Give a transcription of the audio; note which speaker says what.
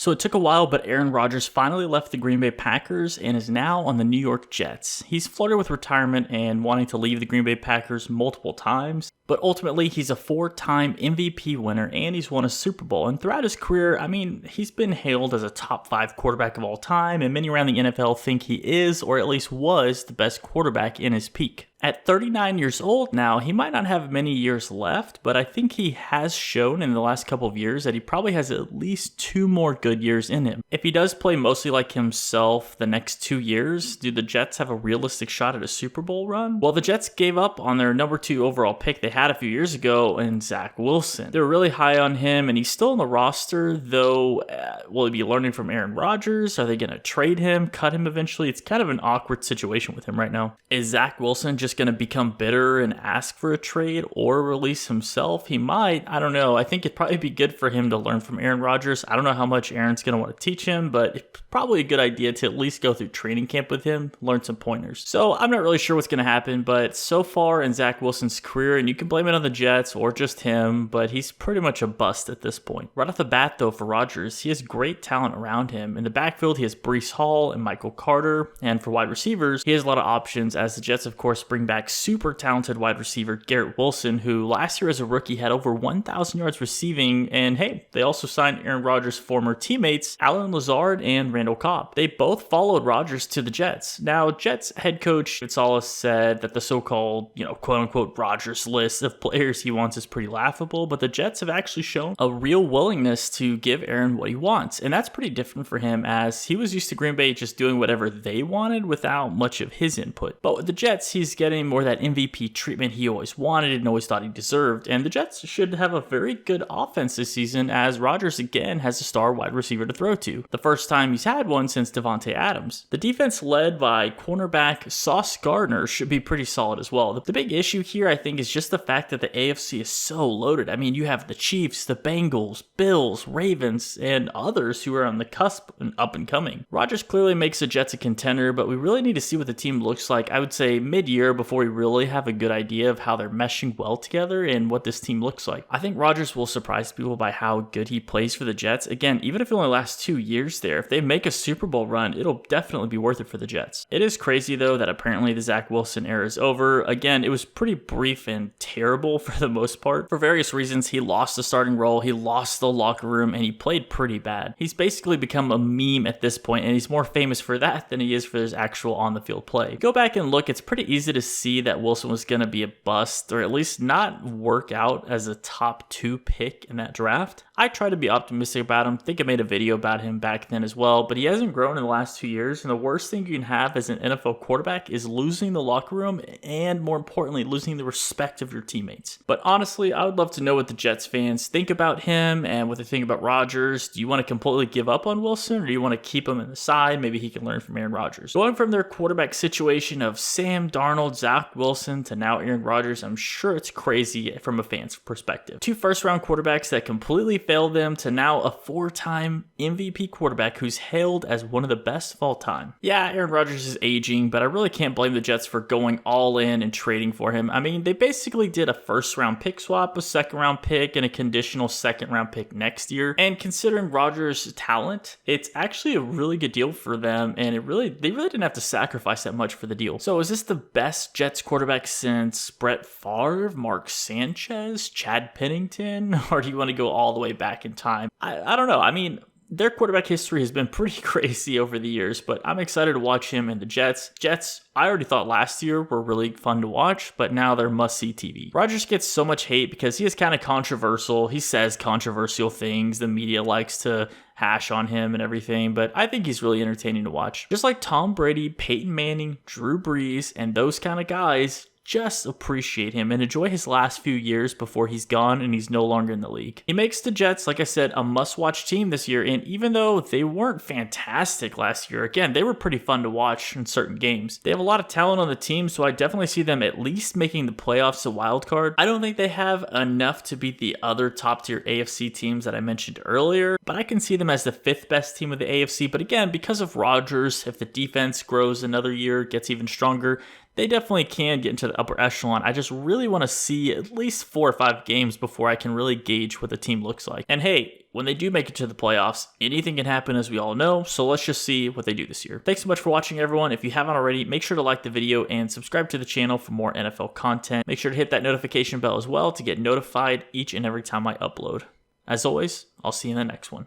Speaker 1: So it took a while, but Aaron Rodgers finally left the Green Bay Packers and is now on the New York Jets. He's flirted with retirement and wanting to leave the Green Bay Packers multiple times, but ultimately he's a 4-time MVP winner and he's won a Super Bowl. And throughout his career, he's been hailed as a top 5 quarterback of all time, and many around the NFL think he is, or at least was, the best quarterback in his peak. At 39 years old now, he might not have many years left, but I think he has shown in the last couple of years that he probably has at least 2 more good years in him. If he does play mostly like himself the next 2 years, do the Jets have a realistic shot at a Super Bowl run? Well, the Jets gave up on their number 2 overall pick they had a few years ago in Zach Wilson. They were really high on him, and he's still on the roster, though will he be learning from Aaron Rodgers? Are they going to trade him, cut him eventually? It's kind of an awkward situation with him right now. Is Zach Wilson just going to become bitter and ask for a trade or release himself? He might. I don't know. I think it'd probably be good for him to learn from Aaron Rodgers. I don't know how much Aaron's going to want to teach him, but it's probably a good idea to at least go through training camp with him, learn some pointers. So I'm not really sure what's going to happen, but so far in Zach Wilson's career, and you can blame it on the Jets or just him, but he's pretty much a bust at this point. Right off the bat, though, for Rodgers, he has great talent around him. In the backfield, he has Breece Hall and Michael Carter, and for wide receivers, he has a lot of options, as the Jets, of course, bring back super talented wide receiver Garrett Wilson, who last year as a rookie had over 1,000 yards receiving, and hey, they also signed Aaron Rodgers' former teammates Allen Lazard and Randall Cobb. They both followed Rodgers to the Jets. Now, Jets head coach Gonzalez said that the so-called, quote-unquote Rodgers list of players he wants is pretty laughable, but the Jets have actually shown a real willingness to give Aaron what he wants, and that's pretty different for him, as he was used to Green Bay just doing whatever they wanted without much of his input. But with the Jets, he's getting more that MVP treatment he always wanted and always thought he deserved, and the Jets should have a very good offense this season, as Rodgers again has a star wide receiver to throw to, the first time he's had one since Davante Adams. The defense led by cornerback Sauce Gardner should be pretty solid as well. The big issue here, I think, is just the fact that the AFC is so loaded. You have the Chiefs, the Bengals, Bills, Ravens, and others who are on the cusp and up and coming. Rodgers clearly makes the Jets a contender, but we really need to see what the team looks like, I would say mid-year, before we really have a good idea of how they're meshing well together and what this team looks like. I think Rodgers will surprise people by how good he plays for the Jets. Again, even if it only lasts 2 years there, if they make a Super Bowl run, it'll definitely be worth it for the Jets. It is crazy, though, that apparently the Zach Wilson era is over. Again, it was pretty brief and terrible for the most part. For various reasons, he lost the starting role, he lost the locker room, and he played pretty bad. He's basically become a meme at this point, and he's more famous for that than he is for his actual on-the-field play. Go back and look, it's pretty easy to see that Wilson was going to be a bust, or at least not work out as a top 2 pick in that draft. I try to be optimistic about him. I think I made a video about him back then as well, but he hasn't grown in the last 2 years, and the worst thing you can have as an NFL quarterback is losing the locker room and, more importantly, losing the respect of your teammates. But honestly, I would love to know what the Jets fans think about him and what they think about Rodgers. Do you want to completely give up on Wilson, or do you want to keep him in the side? Maybe he can learn from Aaron Rodgers. Going from their quarterback situation of Sam Darnold, Zach Wilson, to now Aaron Rodgers, I'm sure it's crazy from a fan's perspective. 2 first-round quarterbacks that completely failed them, to now a 4-time MVP quarterback who's hailed as one of the best of all time. Yeah, Aaron Rodgers is aging, but I really can't blame the Jets for going all in and trading for him. They basically did a first-round pick swap, a second-round pick, and a conditional second-round pick next year. And considering Rodgers' talent, it's actually a really good deal for them, and they really didn't have to sacrifice that much for the deal. So is this the best Jets quarterback since Brett Favre, Mark Sanchez, Chad Pennington, or do you want to go all the way back in time? I don't know. Their quarterback history has been pretty crazy over the years, but I'm excited to watch him and the Jets. Jets, I already thought last year were really fun to watch, but now they're must-see TV. Rodgers gets so much hate because he is kind of controversial. He says controversial things. The media likes to hash on him and everything, but I think he's really entertaining to watch. Just like Tom Brady, Peyton Manning, Drew Brees, and those kind of guys, just appreciate him and enjoy his last few years before he's gone and he's no longer in the league. He makes the Jets, like I said, a must-watch team this year, and even though they weren't fantastic last year, again, they were pretty fun to watch in certain games. They have a lot of talent on the team, so I definitely see them at least making the playoffs a wild card. I don't think they have enough to beat the other top-tier AFC teams that I mentioned earlier, but I can see them as the 5th best team of the AFC, but again, because of Rodgers, if the defense grows another year, gets even stronger, they definitely can get into the upper echelon. I just really want to see at least 4 or 5 games before I can really gauge what the team looks like. And hey, when they do make it to the playoffs, anything can happen as we all know, so let's just see what they do this year. Thanks so much for watching, everyone. If you haven't already, make sure to like the video and subscribe to the channel for more NFL content. Make sure to hit that notification bell as well to get notified each and every time I upload. As always, I'll see you in the next one.